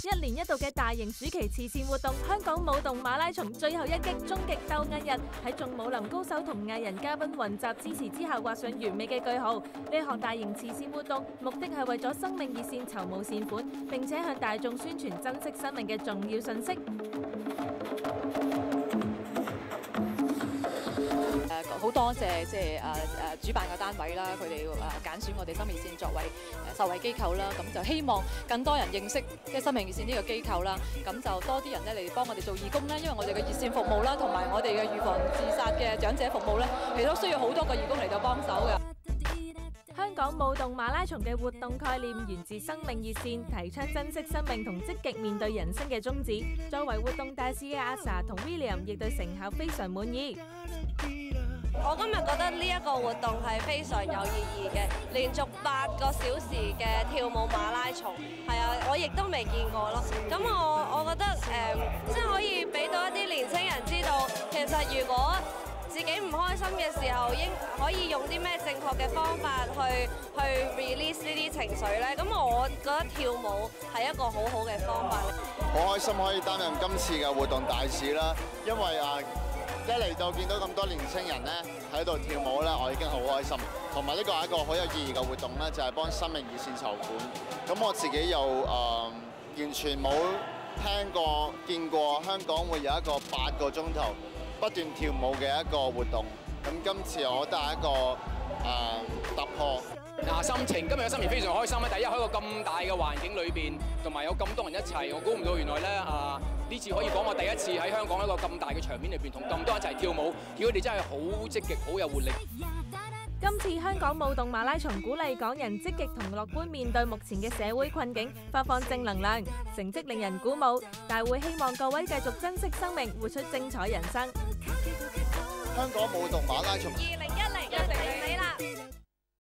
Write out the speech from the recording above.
一年一度嘅大型暑期慈善活動香港舞動馬拉松最後一擊終極鬥藝日，喺眾武林高手同藝人嘉賓雲集支持之下，畫上完美嘅句號。呢項大型慈善活動目的係為咗生命熱線籌募善款，並且向大眾宣傳珍惜生命嘅重要信息。好多謝主辦嘅單位啦，佢哋揀選我哋生命熱線作為受惠機構啦，咁就希望更多人認識生命熱線呢個機構啦，咁就多啲人咧嚟幫我哋做義工啦，因為我哋嘅熱線服務啦，同埋我哋嘅預防自殺嘅長者服務咧，其實都需要好多個義工嚟到幫手嘅。香港舞動馬拉松嘅活動概念源自生命熱線，提倡珍惜生命同積極面對人生嘅宗旨。作為活動大使嘅阿 Sa 同 William 亦對成效非常滿意。我今日覺得呢一個活動係非常有意義嘅，連續8個小時嘅跳舞馬拉松，係啊，我亦都未見過咯。咁我覺得即係可以俾到一啲年輕人知道，其實如果自己唔開心嘅時候，應可以用啲咩正確嘅方法去 release 呢啲情緒咧。咁我覺得跳舞係一個好好嘅方法。好開心可以擔任今次嘅活動大使啦，因為一嚟就見到咁多年青人咧喺度跳舞咧，我已經好開心。同埋呢個係一個好有意義嘅活動咧，就係幫生命熱線籌款。咁我自己又完全冇聽過、見過香港會有一個8個鐘頭不斷跳舞嘅一個活動。咁今次我覺得係一個突破。心情今日嘅心情非常開心咧！第一喺個咁大嘅環境裏邊，同埋有咁多人一齊，我估唔到原來咧呢次可以講我第一次喺香港一個咁大嘅場面裏邊，同咁多人一齊跳舞，佢哋真係好積極、好有活力。今次香港舞動馬拉松鼓勵港人積極同樂觀面對目前嘅社會困境，發放正能量，成績令人鼓舞。大會希望各位繼續珍惜生命，活出精彩人生。香港舞動馬拉松。